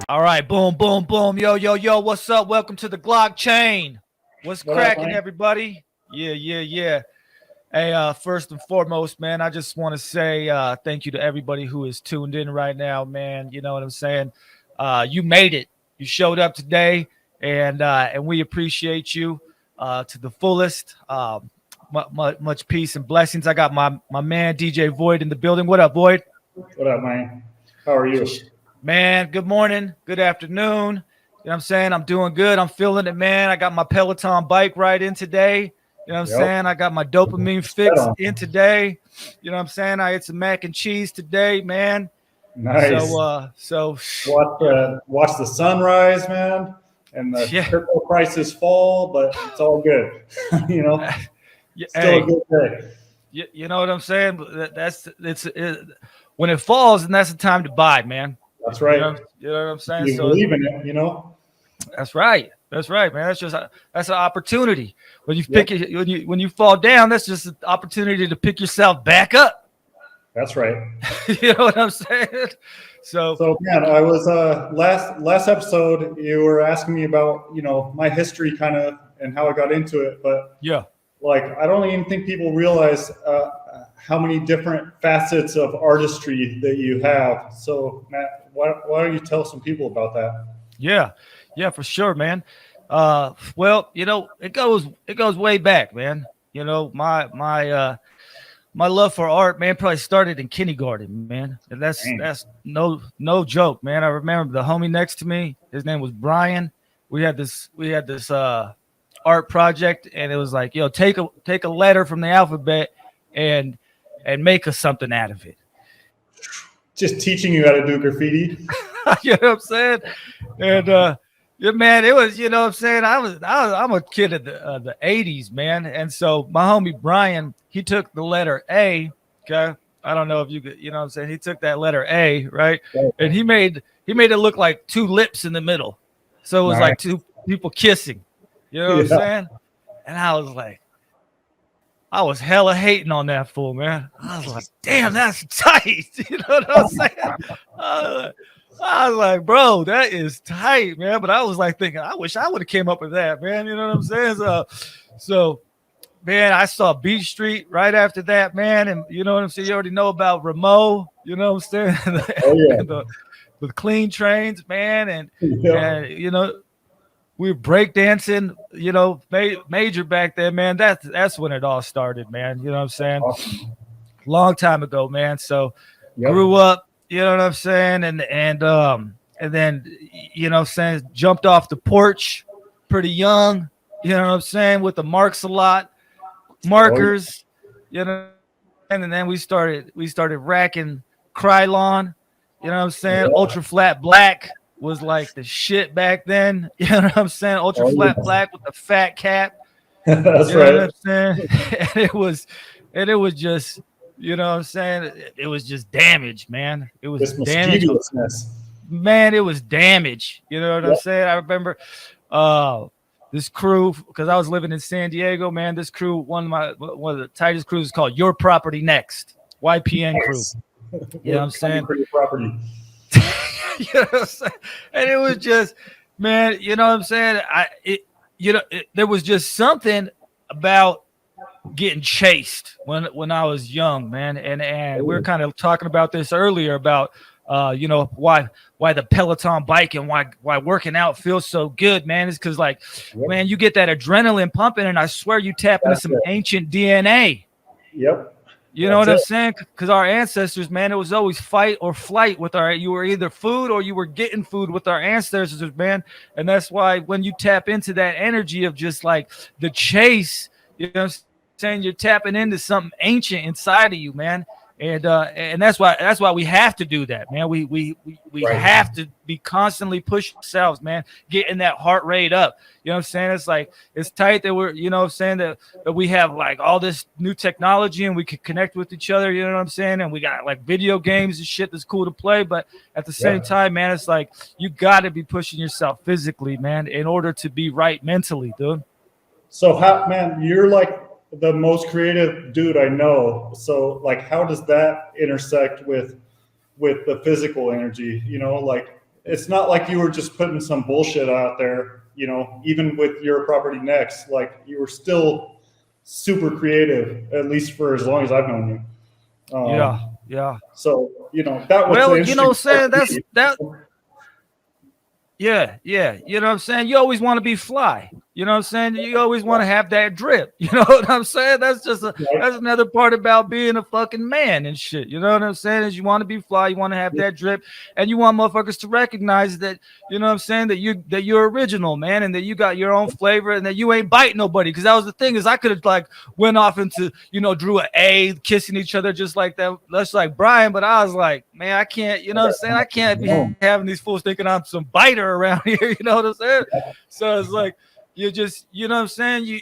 All right, boom, boom, boom. Yo, yo, yo, what's up? Welcome to the Glockchain. What's What up, cracking, man? everybody? Yeah. Hey, first and foremost, man, I just want to say thank you to everybody who is tuned in right now, man. You know what I'm saying? You made it. You showed up today, and we appreciate you to the fullest. Much peace and blessings. I got my man DJ Void in the building. What up, Void? What up, man? How are you? Man, good morning, good afternoon. You know what I'm saying? I'm doing good. I'm feeling it, man. I got my Peloton bike right in today. You know what I'm saying? I got my dopamine fix in today. You know what I'm saying? I ate some mac and cheese today, man. Nice. So watch the sunrise, man, and the crypto prices fall, but it's all good. You know, still a good day. You know what I'm saying? When it falls, and that's the time to buy, man. That's right. You know what I'm saying? You believe in it, you know. That's right, man. That's an opportunity. When you pick it, when you fall down, that's just an opportunity to pick yourself back up. That's right. You know what I'm saying? So man, I was last episode you were asking me about, you know, my history kind of and how I got into it, but like I don't even think people realize how many different facets of artistry that you have. So Matt, why don't you tell some people about that? Yeah, for sure, man. Well, you know, it goes way back, man. You know, my love for art, man, probably started in kindergarten, man. And that's no joke, man. I remember the homie next to me, his name was Brian. We had this art project, and it was like, yo, take a letter from the alphabet and make us something out of it. Just teaching you how to do graffiti. You know what I'm saying? And yeah, man, it was, you know what I'm saying? I'm a kid of the 80s, man. And so my homie Brian, he took the letter A, okay? I don't know if you could, you know what I'm saying? He took that letter A, right? And he made it look like two lips in the middle. So it was like two people kissing. You know what I'm saying? And I was like, I was hella hating on that fool, man. I was like, damn, that's tight. You know what I'm saying? I was like, bro, that is tight, man. But I was like thinking, I wish I would have came up with that, man. You know what I'm saying? So, man, I saw Beach Street right after that, man. And you know what I'm saying? You already know about Ramo, you know what I'm saying? The clean trains, man. And you know, we were breakdancing, you know, major back then, man. That's when it all started, man. You know what I'm saying? Awesome. Long time ago, man. So grew up, you know what I'm saying? And then, you know what I'm saying, jumped off the porch pretty young, you know what I'm saying, with the marks markers, you know, and then we started racking Krylon, you know what I'm saying? Ultra flat black was like the shit back then. You know what I'm saying? Ultra flat black with the fat cap. That's you right. Know what I'm saying? and it was just, you know what I'm saying? It was just damage, man. It was damage. Man, it was damage. You know what I'm saying? I remember this crew, because I was living in San Diego, man. This crew, one of the tightest crews is called Your Property Next, YPN crew. You know what I'm saying? Property. You know what I'm saying? And it was just, man, you know what I'm saying? There was just something about getting chased when I was young, man. And we were kind of talking about this earlier about you know, why the Peloton bike and why working out feels so good, man, is because like, man, you get that adrenaline pumping, and I swear you tap into some ancient DNA. Yep. You know what I'm saying? Because our ancestors, man, it was always fight or flight with you were either food or you were getting food with our ancestors, man. And that's why when you tap into that energy of just like the chase, you know what I'm saying, you're tapping into something ancient inside of you, man. And that's why we have to do that, man. We have to be constantly pushing ourselves, man, getting that heart rate up. You know what I'm saying? It's like, it's tight that we're, you know what I'm saying, that we have like all this new technology and we can connect with each other, you know what I'm saying? And we got like video games and shit that's cool to play. But at the same time, man, it's like you got to be pushing yourself physically, man, in order to be right mentally, dude. So man, you're like the most creative dude I know. So like, how does that intersect with the physical energy? You know, like it's not like you were just putting some bullshit out there, you know, even with your property next, like you were still super creative, at least for as long as I've known you. Yeah. So, you know, that was well, you know, saying that's that. Yeah. You know what I'm saying? You always want to be fly. You know what I'm saying? You always want to have that drip. You know what I'm saying? That's just that's another part about being a fucking man and shit. You know what I'm saying? Is you want to be fly, you want to have that drip, and you want motherfuckers to recognize that, you know what I'm saying, that you're original, man, and that you got your own flavor and that you ain't biting nobody. Because that was the thing, is I could have like went off into, you know, drew an A, kissing each other just like that. That's like Brian, but I was like, man, I can't, you know what I'm saying? I can't be having these fools thinking I'm some biter around here. You know what I'm saying? So it's like, you just, you know what I'm saying? You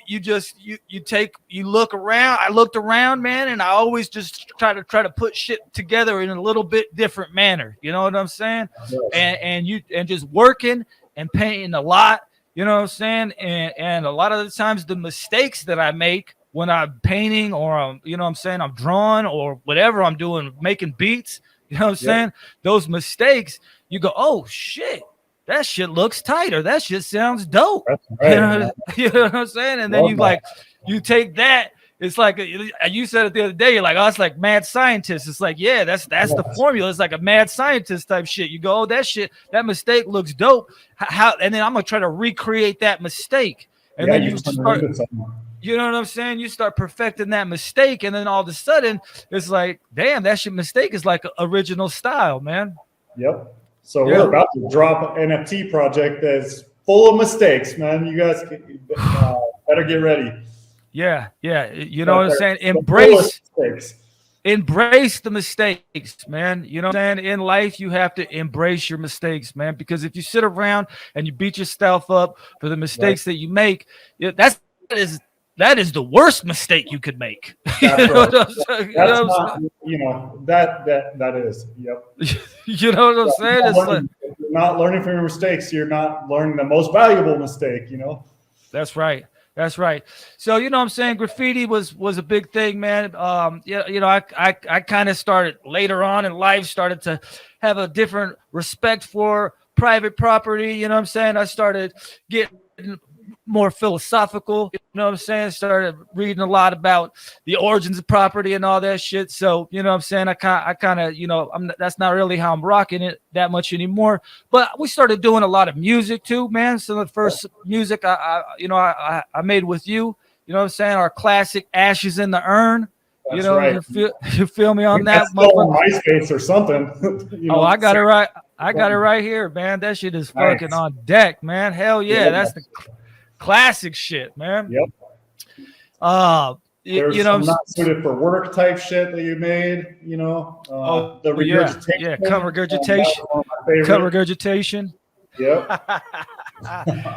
look around. I looked around, man, and I always just try to put shit together in a little bit different manner. You know what I'm saying? Yes. And just working and painting a lot, you know what I'm saying? And a lot of the times the mistakes that I make when I'm painting or I'm, you know what I'm saying, I'm drawing or whatever I'm doing, making beats, you know what I'm saying? Those mistakes, you go, oh shit. That shit looks tight, or that shit sounds dope. That's right, you know what I'm saying? And then you take that. It's like you said it the other day. You're like, oh, it's like mad scientist. It's like, yeah, that's the formula. It's like a mad scientist type shit. You go, oh, that mistake looks dope. How? And then I'm gonna try to recreate that mistake. And then you start. You know what I'm saying? You start perfecting that mistake, and then all of a sudden, it's like, damn, that shit mistake is like original style, man. Yep. So we're about to drop an NFT project that's full of mistakes, man. You guys better get ready. Yeah. You know what I'm saying? Embrace the mistakes, man. You know what I'm saying? In life, you have to embrace your mistakes, man. Because if you sit around and you beat yourself up for the mistakes that you make, that is the worst mistake you could make. That is. Yep. You know what I'm saying? You're not learning from your mistakes. You're not learning the most valuable mistake, you know? That's right. So, you know what I'm saying? Graffiti was a big thing, man. You know, I kind of started later on in life, started to have a different respect for private property. You know what I'm saying? I started getting more philosophical, you know what I'm saying? Started reading a lot about the origins of property and all that shit. So, you know what I'm saying? I kind of, you know, that's not really how I'm rocking it that much anymore. But we started doing a lot of music too, man. So the first music I made with you, you know what I'm saying? Our classic Ashes in the Urn. That's, you know, right. You feel me on that? Still on MySpace or something. You know, I got it right. I got it right here, man. That shit is fucking on deck, man. Hell yeah, that's the classic shit, man. Yep. You know, not suited for work type shit that you made. You know, the regurgitation. Cum regurgitation. Yep.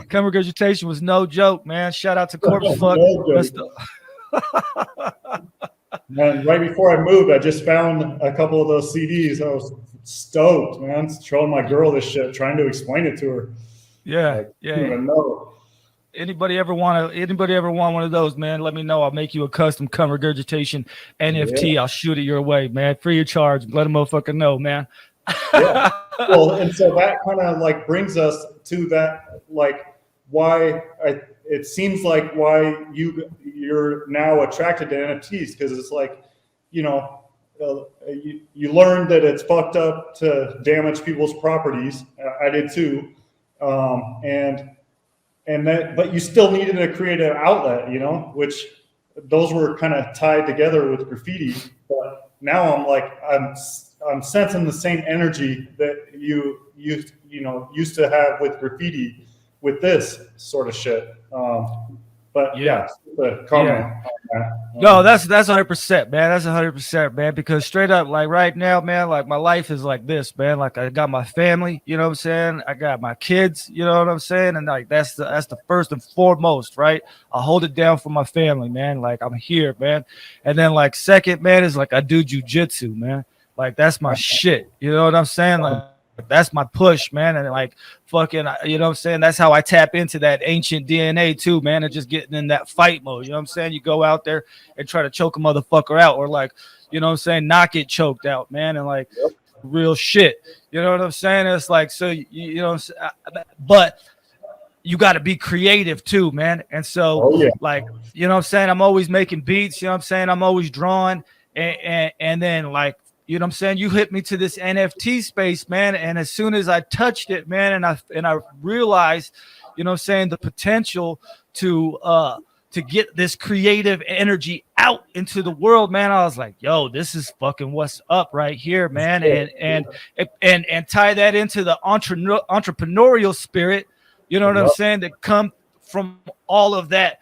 Cum regurgitation was no joke, man. Shout out to Corpse Fuck. Man, right before I moved, I just found a couple of those CDs. I was stoked, man. Showing my girl this shit, trying to explain it to her. Yeah. Anybody ever want one of those, man? Let me know. I'll make you a custom cum regurgitation NFT. Yeah. I'll shoot it your way, man. Free of charge. Let a motherfucker know, man. Yeah. Well, and so that kind of like brings us to that, like it seems like why you're now attracted to NFTs, because it's like, you know, you learned that it's fucked up to damage people's properties. I did too, but you still needed a creative outlet, you know, which those were kind of tied together with graffiti. But now I'm like, I'm sensing the same energy that you used to have with graffiti with this sort of shit. But the comment on that. No, that's 100%, man. That's 100%, man. Because straight up, like right now, man, like my life is like this, man. Like I got my family, you know what I'm saying? I got my kids, you know what I'm saying? And like that's the first and foremost, right? I hold it down for my family, man. Like I'm here, man. And then like second, man, is like I do jujitsu, man. Like that's my shit. You know what I'm saying? Like that's my push, man. And like fucking, you know what I'm saying? That's how I tap into that ancient DNA too, man. And just getting in that fight mode. You know what I'm saying? You go out there and try to choke a motherfucker out, or like, you know what I'm saying, not get choked out, man. And like real shit. You know what I'm saying? It's like, so, you know, but you got to be creative too, man. And so, like, you know what I'm saying? I'm always making beats, you know what I'm saying? I'm always drawing. And then, like, you know what I'm saying? You hit me to this NFT space, man. And as soon as I touched it, man, and I realized, you know what I'm saying, the potential to get this creative energy out into the world, man, I was like, yo, this is fucking what's up right here, man. And tie that into the entrepreneurial spirit, you know what I'm saying, that come from all of that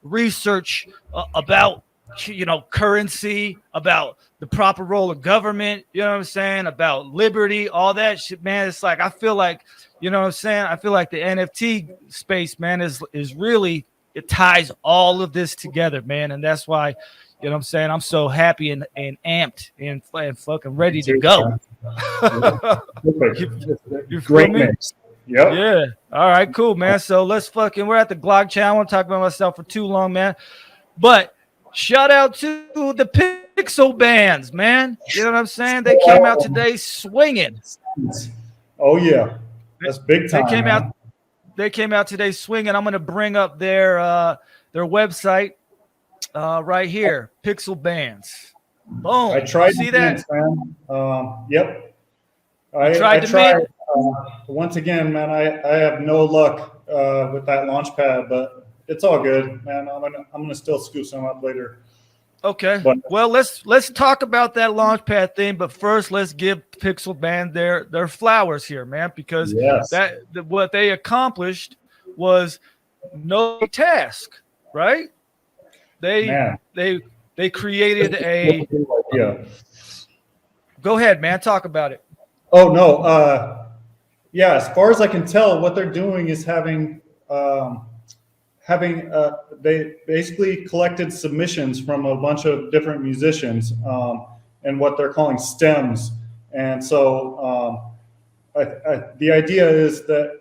research about, you know, currency, about the proper role of government, you know what I'm saying, about liberty, all that shit, man. It's like, I feel like, you know what I'm saying, I feel like the NFT space, man, is really, it ties all of this together, man. And that's why, you know what I'm saying, I'm so happy and amped and fucking ready to go. You great mix. Yep. Yeah. All right, cool, man. So let's fucking, we're at the Glockchain. I won't talk about myself for too long, man. But shout out to the Pixel Bands, man. You know what I'm saying? They came out today swinging. Oh yeah, that's big time. They came out today swinging. I'm going to bring up their website right here, Pixel Bands. Boom. I tried to see that, man. Yep. I tried. Once again, man, I have no luck with that launch pad, but it's all good, man. I'm gonna still scoop some up later. Okay. Well, let's talk about that launch pad thing, but first let's give Pixel Band their flowers here, man, because what they accomplished was no task, right? They created a Go ahead, man. Talk about it. Oh no. Yeah, as far as I can tell, what they're doing is having they basically collected submissions from a bunch of different musicians and what they're calling stems. And so the idea is that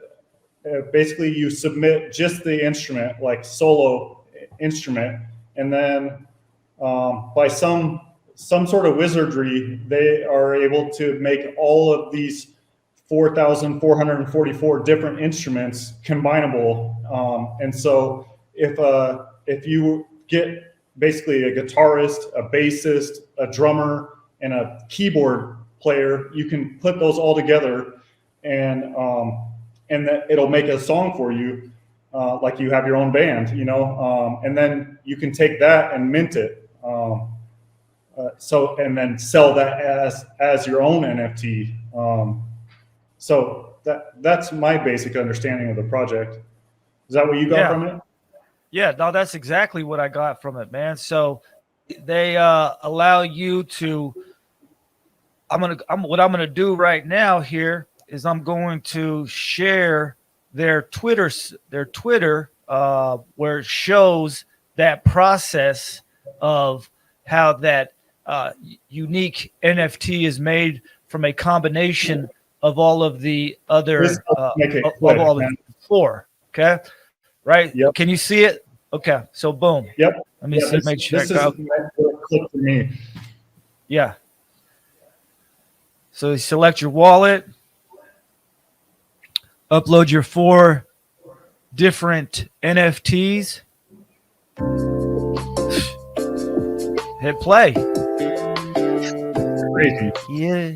basically you submit just the instrument, like solo instrument, and then by some sort of wizardry, they are able to make all of these 4,444 different instruments combinable. And so if you get basically a guitarist, a bassist, a drummer, and a keyboard player, you can put those all together and that it'll make a song for you, like you have your own band, you know, and then you can take that and mint it. And then sell that as your own NFT. So that's my basic understanding of the project. Is that what you got from it? Yeah, no, that's exactly what I got from it, man. So they allow you to. What I'm gonna do right now here is I'm going to share their Twitter, where it shows that process of how that unique NFT is made from a combination of all of the other all the four. Okay, right? Yep. Can you see it? Okay, so boom. Yep. Let me see. Make sure. This is clip for me. Yeah. So you select your wallet, upload your 4 different NFTs, hit play. Crazy. Yeah.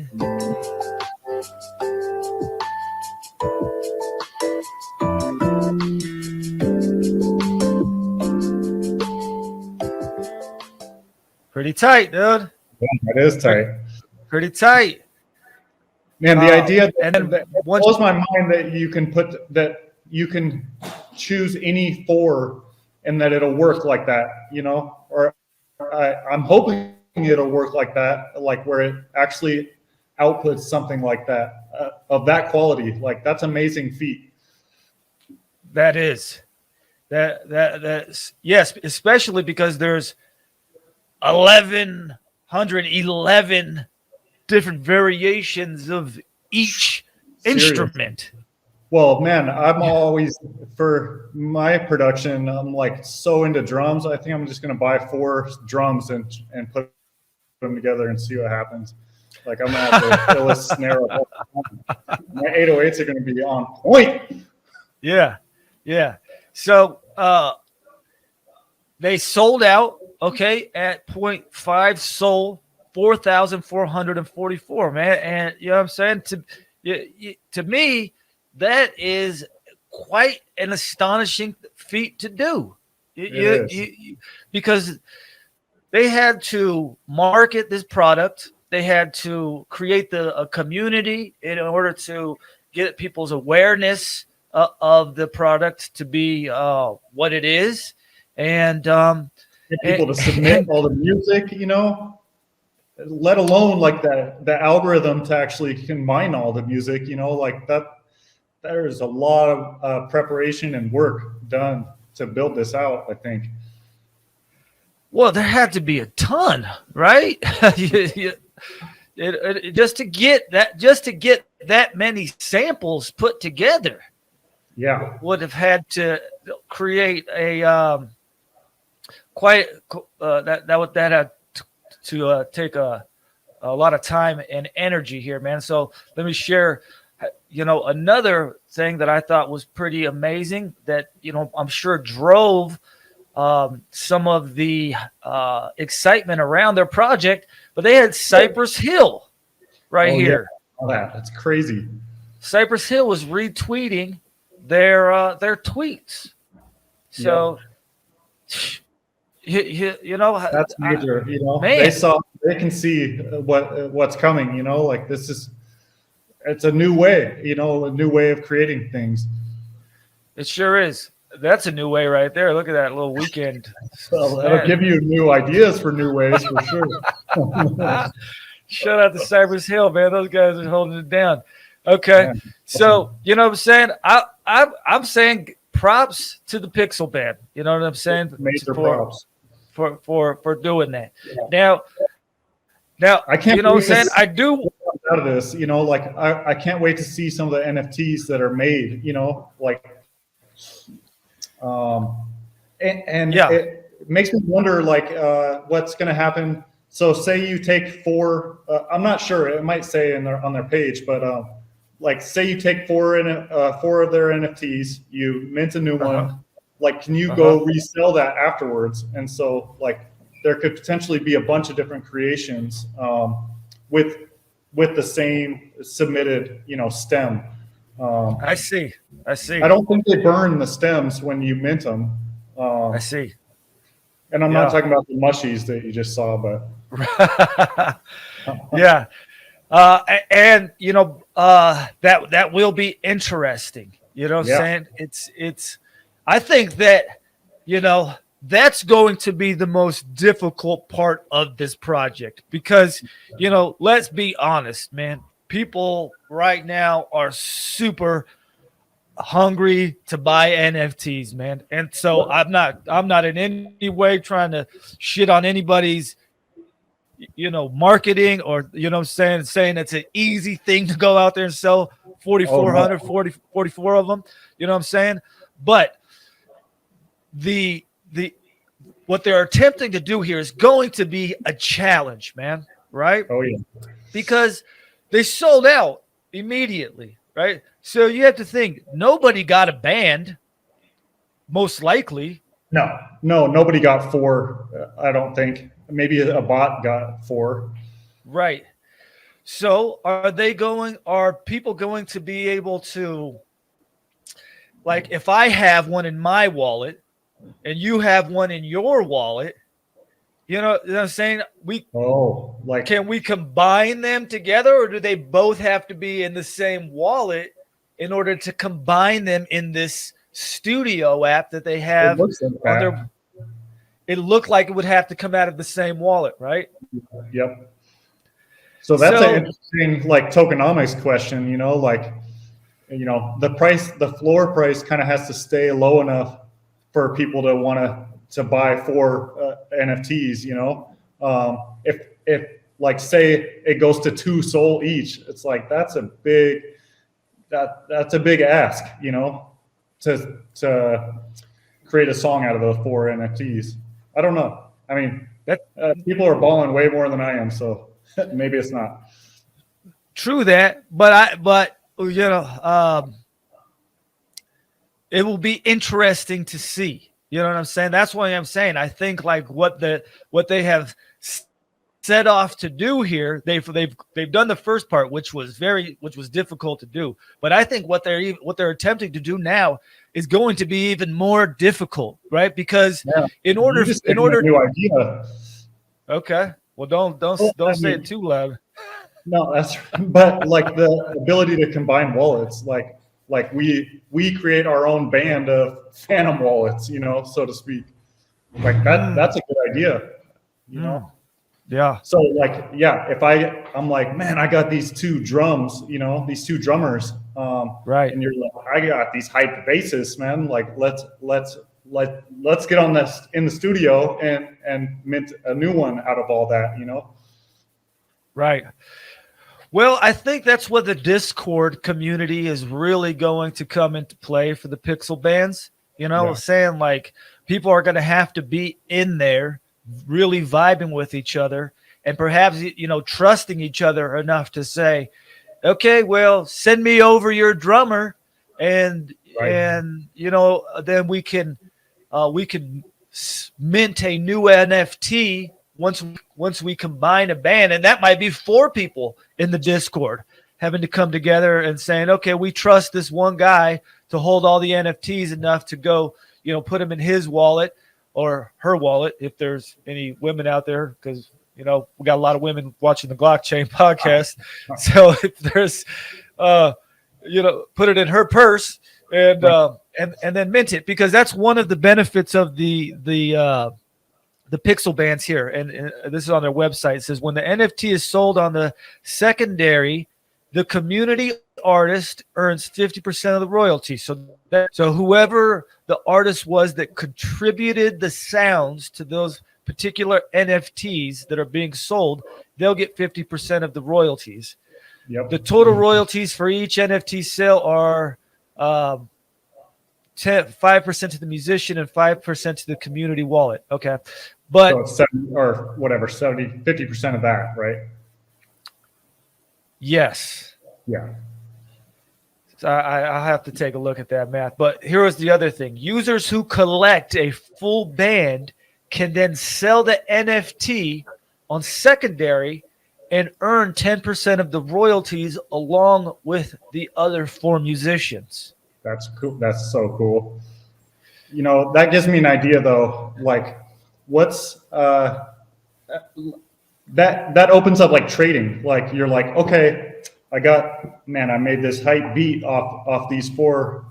Pretty tight, dude. Yeah, that is tight. Pretty tight. Man, the idea that blows my mind that you can choose any 4 and that it'll work like that, you know? Or I'm hoping it'll work like that, like where it actually outputs something like that, of that quality. Like, that's amazing feat. That is. That's yes, especially because there's 1,111 different variations of each instrument. Well, man, I'm always, for my production, I'm like so into drums. I think I'm just going to buy 4 drums and put them together and see what happens. Like I'm gonna have the illest snare of all time. My 808s are gonna be on point. Yeah. So they sold out, okay, at 0.5 sold 4,444, man. And you know what I'm saying? To me, that is quite an astonishing feat to do. Because they had to market this product. They had to create a community in order to get people's awareness of the product to be what it is. And get people to submit all the music, let alone like the algorithm to actually can mine all the music, like that. There's a lot of preparation and work done to build this out, I think. Well, there had to be a ton, right? Just to get that many samples put together. Yeah, would have had to create a quite that had to take a lot of time and energy here, man. So let me share, another thing that I thought was pretty amazing that I'm sure drove some of the excitement around their project, but they had Cypress Hill here. Yeah. That's crazy. Cypress Hill was retweeting their tweets. So, that's major. man. They can see what's coming. Like it's a new way. A new way of creating things. It sure is. That's a new way right there. Look at that little weekend. Well, that'll give you new ideas for new ways for sure. Shout out to Cypress Hill, man. Those guys are holding it down. Okay, so you know what I'm saying. I'm saying props to the Pixel Band. You know what I'm saying? Major props for doing that. Yeah. Now I can't. You know what I'm saying? I do out of this. Like I can't wait to see some of the NFTs that are made. It makes me wonder, like, what's going to happen. So, say you take 4. I'm not sure. It might say on their page, but like, say you take 4 of their NFTs, you mint a new one. Like, can you go resell that afterwards? And so, like, there could potentially be a bunch of different creations with the same submitted, stem. I see. I don't think they burn the stems when you mint them. I see. And I'm not talking about the mushies that you just saw, but yeah. And that will be interesting. You know what I'm saying? It's I think that that's going to be the most difficult part of this project because let's be honest, man. People right now are super hungry to buy NFTs, man. And so I'm not in any way trying to shit on anybody's marketing or saying it's an easy thing to go out there and sell 4,400 44 of them, you know what I'm saying? But the what they're attempting to do here is going to be a challenge, man, right? Oh yeah. Because they sold out immediately, right? So you have to think nobody got a band, most likely. No, nobody got 4. I don't think. Maybe a bot got 4. Right. So are people going to be able to, like, if I have one in my wallet and you have one in your wallet, you know what I'm saying? Can we combine them together, or do they both have to be in the same wallet in order to combine them in this studio app that they have on their? It looked like it would have to come out of the same wallet, right? Yep. So that's an interesting, like, tokenomics question. The floor price kind of has to stay low enough for people to want to buy 4 NFTs. If like, say it goes to 2 SOL each, it's like that's a big ask, to create a song out of those 4 NFTs. I don't know. I mean, people are balling way more than I am, so maybe it's not. True that, but you know, it will be interesting to see. You know what I'm saying? That's why I'm saying I think like what they have set off to do here, they've done the first part, which was difficult to do. But I think what they're attempting to do now is going to be even more difficult, right? Because in order new idea. Okay, well don't say it too loud. No, that's but like the ability to combine wallets, like we create our own band of phantom wallets, you know, so to speak. Like that's a good idea, you know. Yeah. So like, yeah, if I'm like, man, I got these two drums, you know, these two drummers, right, and you're like, I got these hype basses, man. Like let's get on this in the studio and mint a new one out of all that, you know. Right. Well, I think that's what the Discord community is really going to come into play for the Pixel bands. You know, saying like people are going to have to be in there really vibing with each other and perhaps, you know, trusting each other enough to say, okay, well, send me over your drummer and you know, then we can mint a new NFT once we combine a band. And that might be 4 people in the Discord having to come together and saying, okay, we trust this one guy to hold all the NFTs enough to go, you know, put them in his wallet or her wallet, if there's any women out there, because, you know, we got a lot of women watching the Glockchain podcast. So if there's, you know, put it in her purse and then mint it, because that's one of the benefits of the Pixel bands here. And this is on their website. It says when the NFT is sold on the secondary, the community artist earns 50% of the royalty. So whoever the artist was that contributed the sounds to those particular NFTs that are being sold, they'll get 50% of the royalties. Yep. The total royalties for each NFT sale are 5% to the musician and 5% to the community wallet. Okay. But so it's 70 or whatever, 50% of that, right? Yes. Yeah. So I'll have to take a look at that math. But here is the other thing. Users who collect a full band can then sell the NFT on secondary and earn 10% of the royalties along with the other 4 musicians. That's cool. That's so cool. You know, that gives me an idea though, like what's that opens up like trading. Like you're like, okay, I made this hype beat off these 4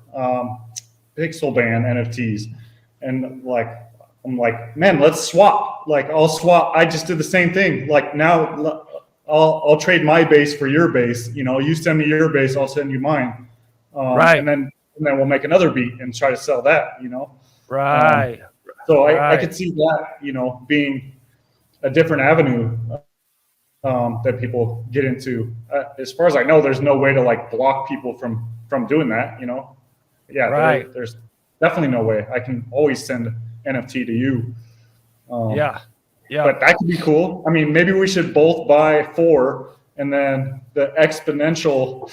Pixel Band NFTs, and like I'm like, man, let's swap. Like I'll swap. I just did the same thing. Like now I'll trade my base for your base. You know, you send me your base, I'll send you mine. Right. And then we'll make another beat and try to sell that. You know. Right. So I could see that, you know, being a different avenue that people get into. As far as I know, there's no way to like block people from doing that, you know? Yeah, right. There's definitely no way. I can always send NFT to you. Yeah. But that could be cool. I mean, maybe we should both buy 4, and then the exponential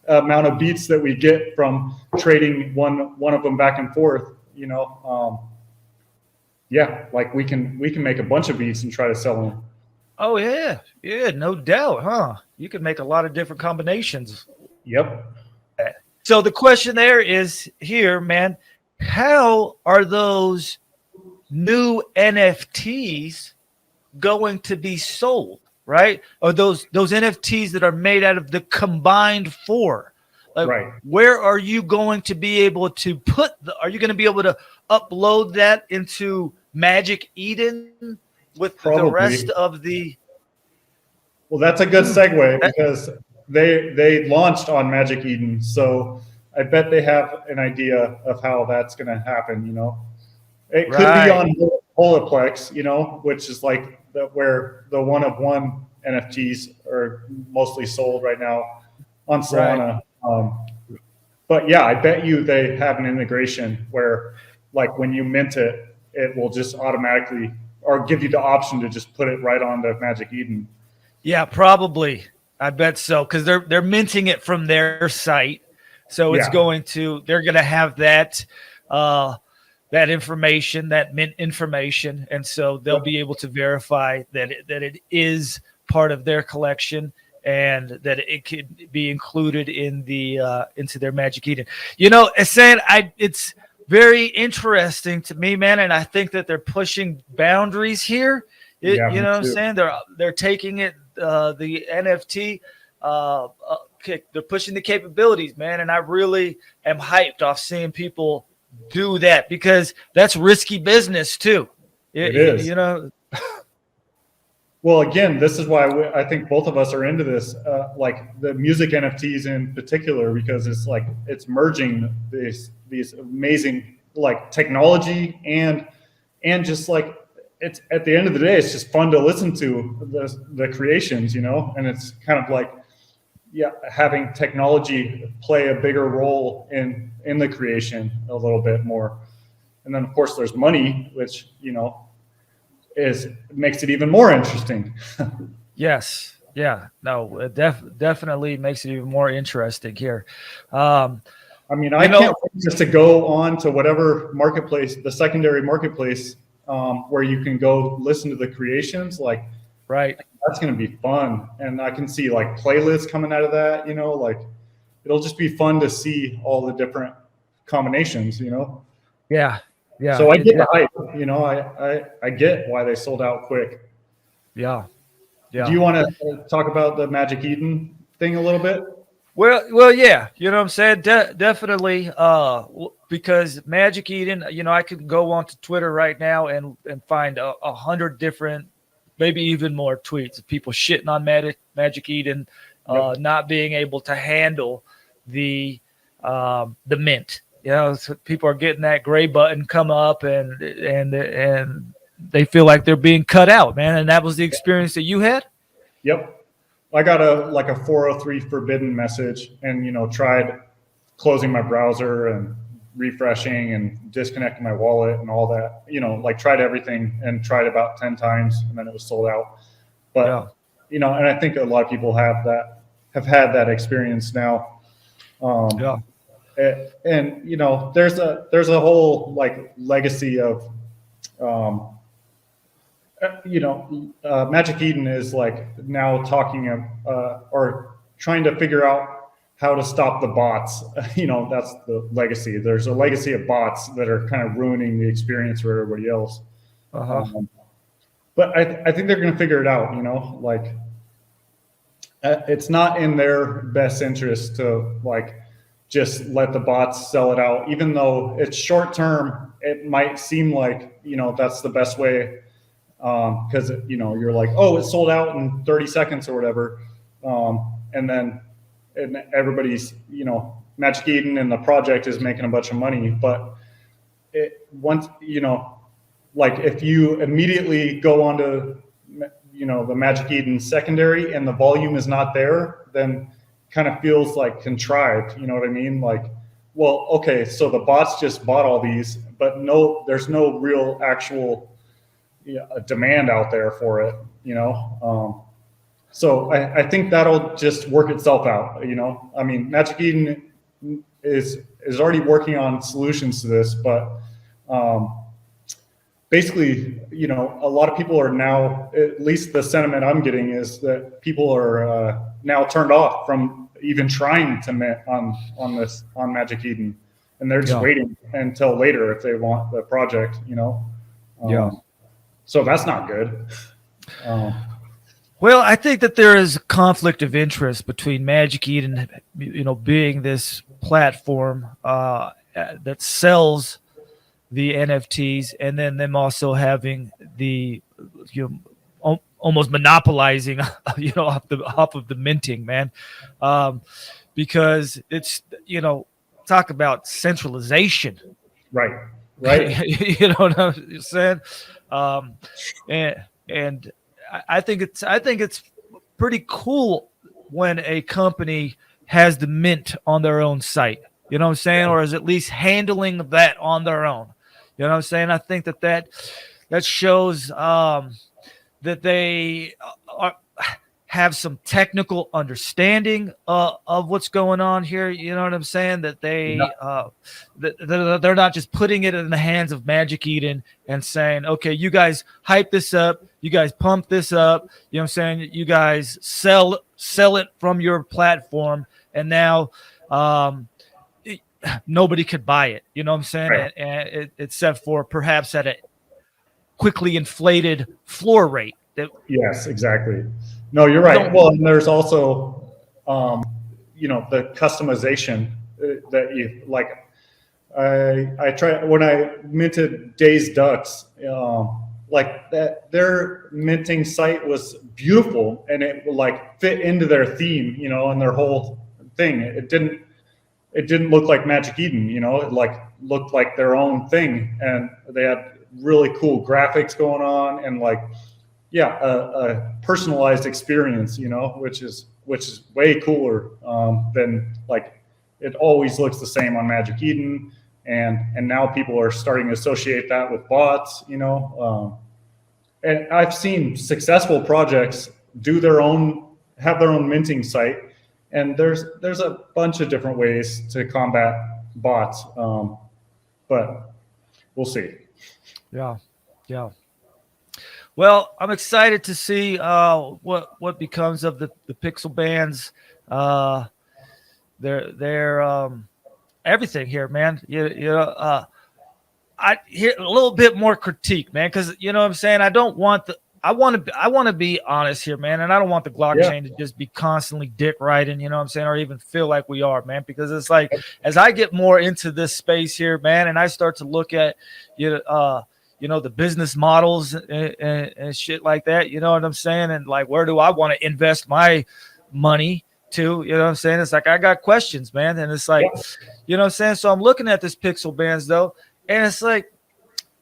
amount of beats that we get from trading one of them back and forth, you know? Yeah, like we can make a bunch of beats and try to sell them. Oh yeah, no doubt, huh? You could make a lot of different combinations. Yep. So the question there is here, man, how are those new NFTs going to be sold, right? Or those NFTs that are made out of the combined 4? Like, right. Where are you going to be able to are you going to be able to upload that into Magic Eden with Probably. the rest of the? Well, that's a good segue because they launched on Magic Eden, so I bet they have an idea of how that's going to happen. You know, it could be on Holoplex, you know, which is like where the one-of-one NFTs are mostly sold right now on Solana. Right. But yeah, I bet you they have an integration where, like, when you mint it, it will just automatically or give you the option to just put it right onto Magic Eden. Yeah, probably. I bet so, because they're minting it from their site, so it's they're going to have that that information, that mint information, and so they'll be able to verify that it is part of their collection and that it could be included in the into their Magic Eden. It's very interesting to me, man, and I think that they're pushing boundaries here. You know what I'm saying? They're taking it the NFT. They're pushing the capabilities, man, and I really am hyped off seeing people do that, because that's risky business too. It is. Well, again, this is why I think both of us are into this, like the music NFTs in particular, because it's merging these amazing like technology and just like, it's at the end of the day, it's just fun to listen to the creations, and it's kind of like, having technology play a bigger role in the creation a little bit more. And then of course there's money, which, makes it even more interesting. Yes. Yeah. No, it definitely makes it even more interesting here. I can't wait just to go on to whatever marketplace, the secondary marketplace, where you can go listen to the creations. Like, right. That's going to be fun. And I can see like playlists coming out of that, like it'll just be fun to see all the different combinations, Yeah. Yeah. So I get the hype, I get why they sold out quick. Yeah. Yeah. Do you want to talk about the Magic Eden thing a little bit? Well, yeah. You know what I'm saying? Definitely. Because Magic Eden, I could go onto Twitter right now and find 100 different, maybe even more tweets of people shitting on Magic Eden, not being able to handle the mint. So people are getting that gray button come up and they feel like they're being cut out, man. And that was the experience that you had? Yep. I got a 403 forbidden message and, tried closing my browser and refreshing and disconnecting my wallet and all that, tried everything and tried about 10 times and then it was sold out. But, and I think a lot of people have had that experience now. And there's a whole like legacy of, Magic Eden is like now talking or trying to figure out how to stop the bots. That's the legacy. There's a legacy of bots that are kind of ruining the experience for everybody else. But I think they're going to figure it out. It's not in their best interest to like just let the bots sell it out, even though it's short term. It might seem like that's the best way, because you're like, oh, it sold out in 30 seconds or whatever, and then everybody's Magic Eden and the project is making a bunch of money. But once like if you immediately go onto the Magic Eden secondary and the volume is not there, then kind of feels like contrived. You know what I mean? Like, well, okay, so the bots just bought all these, but there's no real actual demand out there for it. So I think that'll just work itself out. I mean, Magic Eden is already working on solutions to this, but basically, a lot of people are now, at least the sentiment I'm getting is that people are now turned off from even trying to mint on Magic Eden, and they're just waiting until later if they want the project. So that's not good. Well, I think that there is a conflict of interest between Magic Eden, being this platform that sells the NFTs, and then them also having the, almost monopolizing, off of the minting, man, because it's, talk about centralization, right? You know what I'm saying? And I think it's pretty cool when a company has the mint on their own site, you know what I'm saying? Or is at least handling that on their own. You know what I'm saying? I think that shows that they have some technical understanding of what's going on here. You know what I'm saying? That they're not just putting it in the hands of Magic Eden and saying, okay, you guys hype this up, you guys pump this up, you know what I'm saying? You guys sell it from your platform, and now nobody could buy it. You know what I'm saying? Right. And it's set for perhaps at a quickly inflated floor rate. Yes, exactly. No, you're right. Well, and there's also, the customization that you like. I try when I minted Days Ducks, like that. Their minting site was beautiful, and it like fit into their theme, and their whole thing. It didn't look like Magic Eden, It like looked like their own thing, and they had really cool graphics going on, and like. Yeah, a personalized experience, which is way cooler than like it always looks the same on Magic Eden, and now people are starting to associate that with bots, and I've seen successful projects have their own minting site, and there's a bunch of different ways to combat bots, but we'll see. Yeah. Well, I'm excited to see what becomes of the pixel bands. They're everything here, man. I hear a little bit more critique, man, because you know what I'm saying. I want to be honest here, man, and I don't want the blockchain to just be constantly dick riding, you know what I'm saying, or even feel like we are, man, because it's like as I get more into this space here, man, and I start to look at the business models and shit like that, you know what I'm saying? And like, where do I want to invest my money to, you know what I'm saying? It's like, I got questions, man. And it's like, you know what I'm saying? So I'm looking at this pixel bands though. And it's like,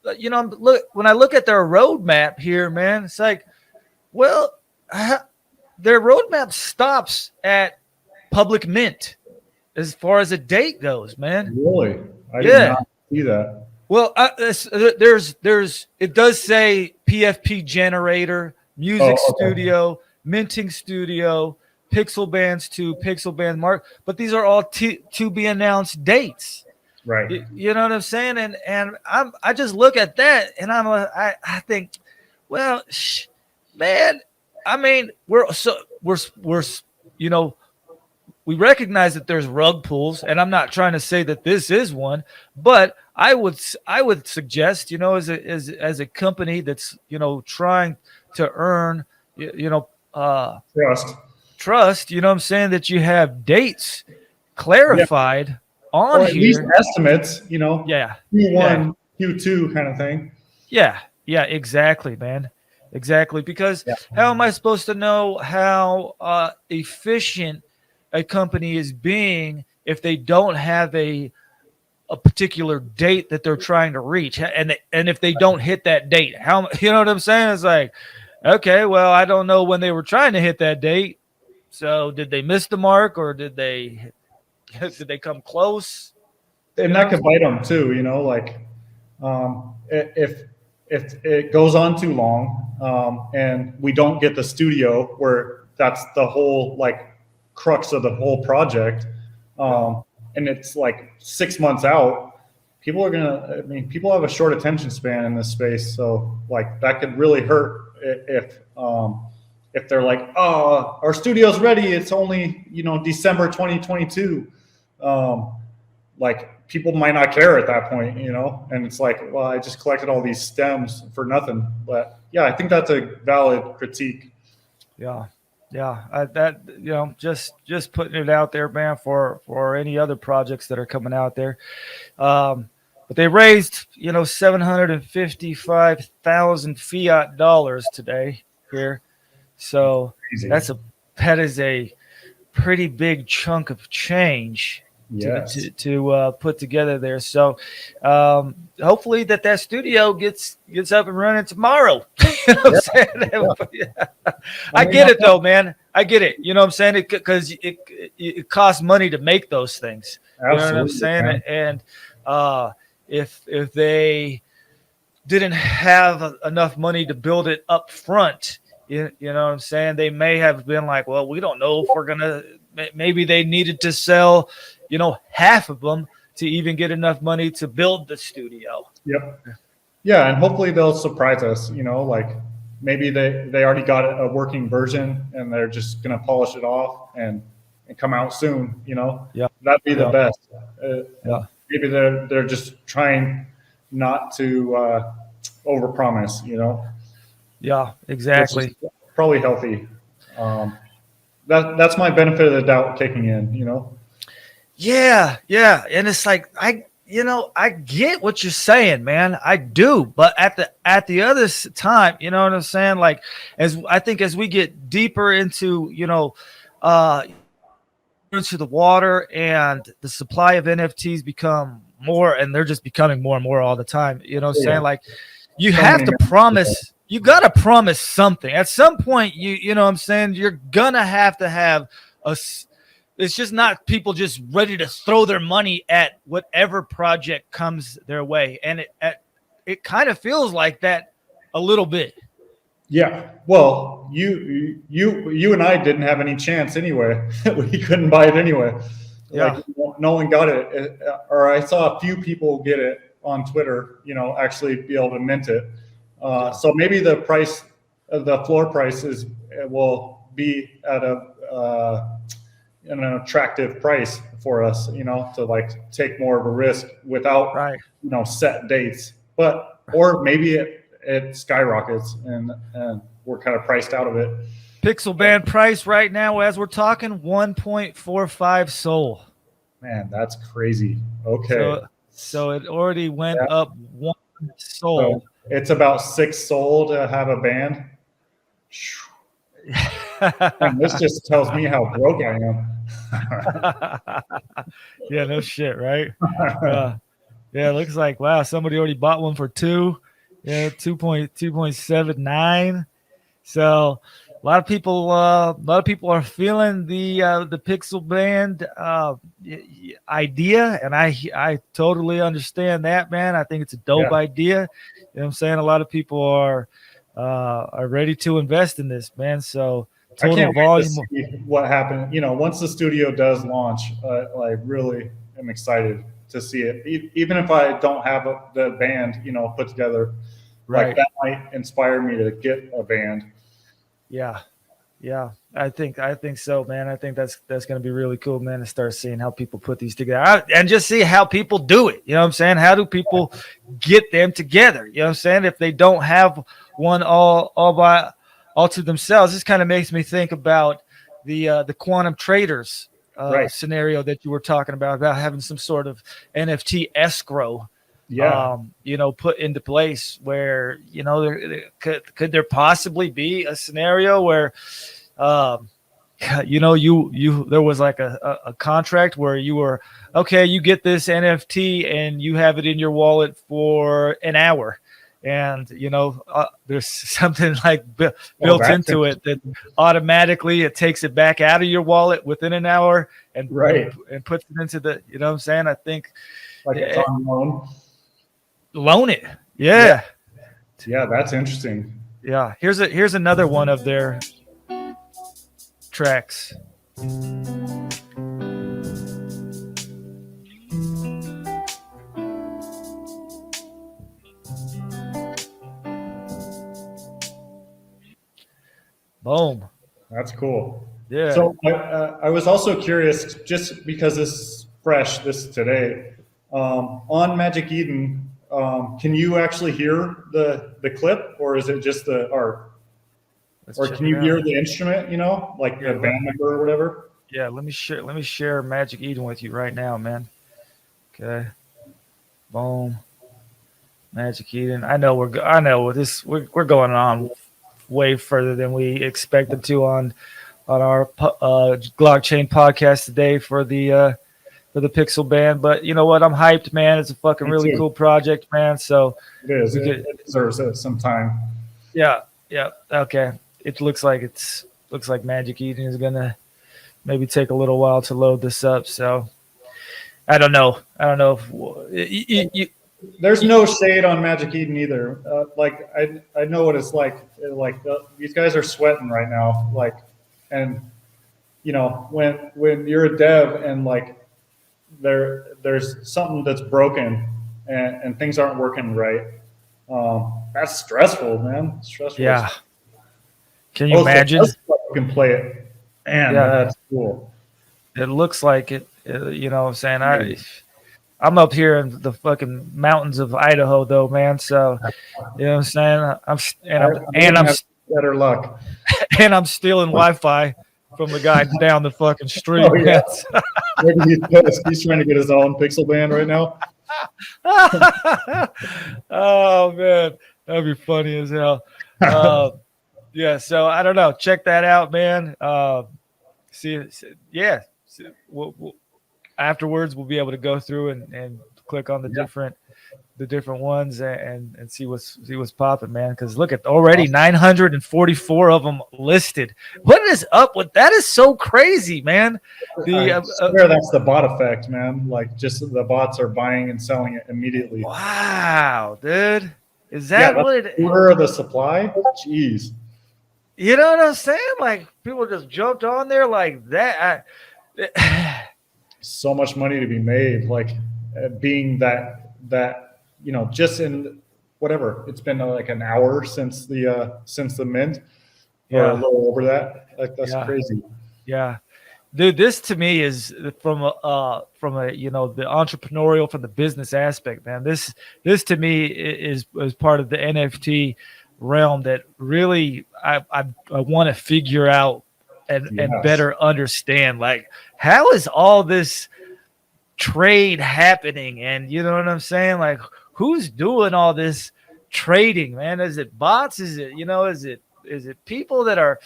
when I look at their roadmap here, man, it's like, well, their roadmap stops at public mint as far as a date goes, man. Really? I did not see that. Well, it does say PFP generator, music studio, minting studio, pixel bands to pixel band mark, but these are all to be announced dates. Right. You know what I'm saying? And I just look at that and I think, well, man, I mean, we recognize that there's rug pulls, and I'm not trying to say that this is one, but I would suggest, as a company that's, trying to earn, trust, you know what I'm saying, that you have dates clarified on at here. Least estimates, Q1, Q2 kind of thing. Yeah, exactly, man. Exactly. Because how am I supposed to know how efficient a company is being if they don't have a particular date that they're trying to reach, and if they don't hit that date, how, you know what I'm saying? It's like, okay, well, I don't know when they were trying to hit that date, so did they miss the mark, or did they come close? And that could bite them too, if it goes on too long, and we don't get the studio, where that's the whole crux of the whole project, and it's like 6 months out, people have a short attention span in this space, so that could really hurt if they're like, oh, our studio's ready, it's only December 2022, people might not care at that point, and it's like, well, I just collected all these stems for nothing. But yeah, I think that's a valid critique. Just putting it out there, man, for any other projects that are coming out there. But they raised, $755,000 fiat dollars today here. So that is a pretty big chunk of change to put together there. So hopefully that studio gets up and running tomorrow. You know what I'm saying? I get it though, man. I get it. You know what I'm saying? Because it costs money to make those things. Absolutely, you know what I'm saying? Man. And if they didn't have enough money to build it up front, You know what I'm saying? They may have been like, well, we don't know if we're going to, maybe they needed to sell, half of them to even get enough money to build the studio. Yep. Yeah. And hopefully they'll surprise us, like maybe they already got a working version and they're just going to polish it off and come out soon, Yeah. That'd be the best. Yeah. Maybe they're just trying not to overpromise, Yeah, exactly. Probably healthy. That's my benefit of the doubt kicking in, Yeah, and it's like I get what you're saying, man. I do, but at the other time, you know what I'm saying? Like as we get deeper into into the water and the supply of NFTs become more, and they're just becoming more and more all the time. You know what I'm saying? Like you have to promise. You got to promise something at some point. You know what I'm saying? You're gonna have it's just not people just ready to throw their money at whatever project comes their way. And it kind of feels like that a little bit. Yeah. Well, you and I didn't have any chance anyway. We couldn't buy it anyway. Yeah. Like, no one got it. Or I saw a few people get it on Twitter, actually be able to mint it. So maybe the price, the floor price will be at an attractive price for us, to like take more of a risk without, set dates. Or maybe it skyrockets and we're kind of priced out of it. Pixel band price right now, as we're talking, 1.45 SOL. Man, that's crazy. Okay. So it already went up 1 SOL. So it's about 6 SOL to have a band. And this just tells me how broke I am. Yeah, no shit, right? Yeah, it looks like, wow, somebody already bought one for 2. Yeah, 2.79. So a lot of people are feeling the pixel band idea, and I totally understand that, man. I think it's a dope idea. You know what I'm saying? A lot of people are ready to invest in this, man. So I can't wait to see what happened. Once the studio does launch, I really am excited to see it. Even if I don't have the band, put together, like that might inspire me to get a band. Yeah, I think so, man. I think that's going to be really cool, man, to start seeing how people put these together and just see how people do it. You know what I'm saying? How do people get them together? You know what I'm saying? If they don't have one all to themselves, this kind of makes me think about the quantum traders scenario that you were talking about having some sort of NFT escrow. Put into place where, could there possibly be a scenario where, there was like a contract where you were, okay, you get this NFT and you have it in your wallet for an hour. And, there's something like built into it that automatically it takes it back out of your wallet within an hour and puts it into the, you know what I'm saying? I think like it's on loan. Loan it. Yeah, that's interesting. Yeah, here's another one of their tracks. Boom. That's cool. Yeah. So I was also curious, just because this is fresh, this today, on Magic Eden. Can you actually hear the clip, or is it just the art? Or can you hear the instrument, like the band member or whatever? Yeah, let me share Magic Eden with you right now, man. Okay. Boom. Magic Eden. I know we're going on way further than we expected to on our Glockchain podcast today for the Pixel band, but you know what? I'm hyped, man. It's a fucking really cool project, man. So it is. It deserves some time. Yeah. Okay. It looks like Magic Eden is gonna maybe take a little while to load this up. So I don't know. If there's no shade on Magic Eden either. Like I know what it's like. These guys are sweating right now. Like, and you know when you're a dev and like there's something that's broken and things aren't working right. That's stressful, man. Stressful. Yeah. Can you imagine? You can play it. Man, that's cool. It looks like it. You know what I'm saying? I'm up here in the fucking mountains of Idaho, though, man. So, you know what I'm saying? I'm better luck. And I'm stealing Wi-Fi from the guy down the fucking street. Oh, yeah. Maybe he's pissed. He's trying to get his own pixel band right now. Oh man, that'd be funny as hell. Yeah, so I don't know. Check that out, man. Afterwards we'll be able to go through and click on the different ones and see what's popping, man. Because look at already 944 of them listed. What is up with that? Is so crazy, man. I swear that's the bot effect, man. Like just the bots are buying and selling it immediately. Wow, dude. Is that what it is? Order of the supply? Jeez. You know what I'm saying? Like people just jumped on there like that. So much money to be made. Like being that you know, just in whatever, it's been like an hour since the mint, or a little over that. Like that's crazy. Yeah, dude, this to me is from a you know, the entrepreneurial, from the business aspect, man. This to me is part of the NFT realm that really I want to figure out and better understand. Like, how is all this trade happening? And you know what I'm saying? Like, who's doing all this trading, man? Is it bots? Is it, you know, is it people that are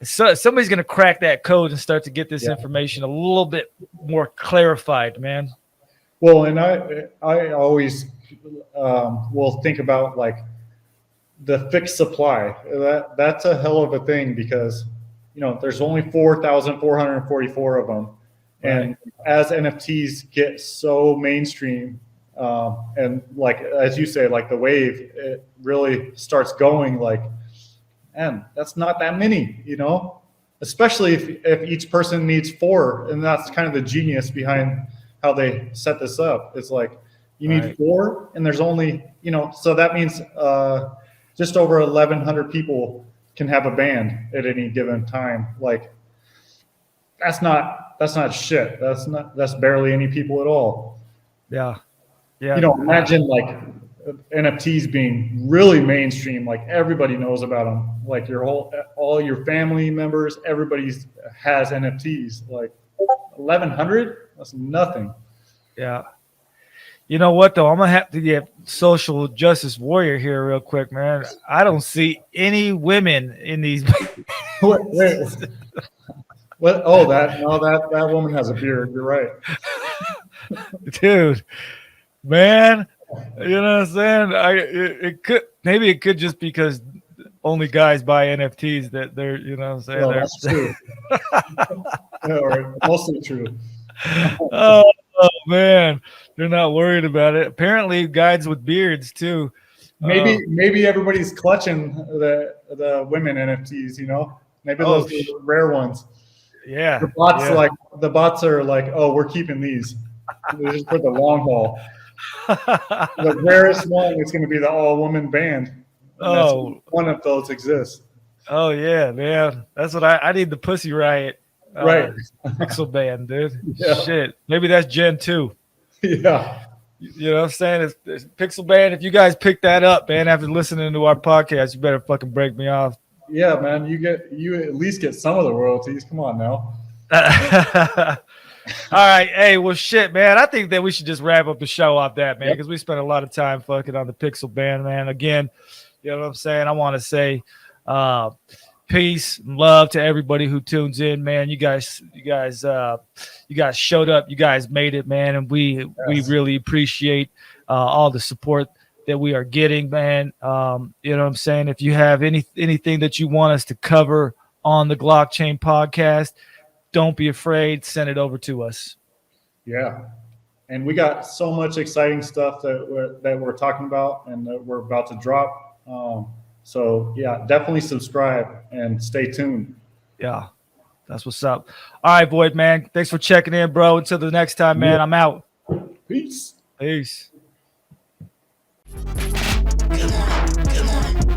somebody's going to crack that code and start to get this information a little bit more clarified, man. Well, and I always will think about like the fixed supply. That's a hell of a thing because, you know, there's only 4,444 of them. And as NFTs get so mainstream, and like, as you say, like the wave, it really starts going like, man, that's not that many, you know, especially if each person needs 4. And that's kind of the genius behind how they set this up. It's like, you need 4 and there's only, you know, so that means just over 1,100 people can have a band at any given time. Like, that's not shit. That's barely any people at all. Yeah. You know, imagine like NFTs being really mainstream, like everybody knows about them. Like all your family members, everybody has NFTs. Like 1,100, that's nothing. Yeah. You know what though? I'm gonna have to get social justice warrior here real quick, man. I don't see any women in these. Wait. What? Oh, that woman has a beard. You're right, dude. Man, you know what I'm saying? It could just because only guys buy NFTs that they're, you know what I'm saying? Well, that's true. Or mostly true. Oh man, they're not worried about it. Apparently, guys with beards too. Maybe everybody's clutching the women NFTs. You know, maybe those are the rare ones. Yeah, the bots are like, oh, we're keeping these. They're just for the long haul. The rarest one is going to be the all-woman band. One of those exists. Oh yeah, man. That's what I need. The Pussy Riot, pixel band, dude. Yeah. Shit, maybe that's Gen 2. Yeah. You know what I'm saying? It's pixel band. If you guys pick that up, man, after listening to our podcast, you better fucking break me off. Yeah, man. You at least get some of the royalties. Come on now. All right. Hey, well, shit, man. I think that we should just wrap up the show off that, man, because we spent a lot of time fucking on the pixel band, man. Again, you know what I'm saying? I want to say peace and love to everybody who tunes in, man. You guys showed up. You guys made it, man, and we really appreciate all the support that we are getting, man. You know what I'm saying? If you have anything that you want us to cover on the Glockchain Podcast, don't be afraid. Send it over to us. Yeah. and we got so much exciting stuff that we're talking about and that we're about to drop. So yeah, definitely subscribe and stay tuned. Yeah, that's what's up. All right, Void man. Thanks for checking in, bro. Until the next time, man. I'm out. Peace. Peace. Come on.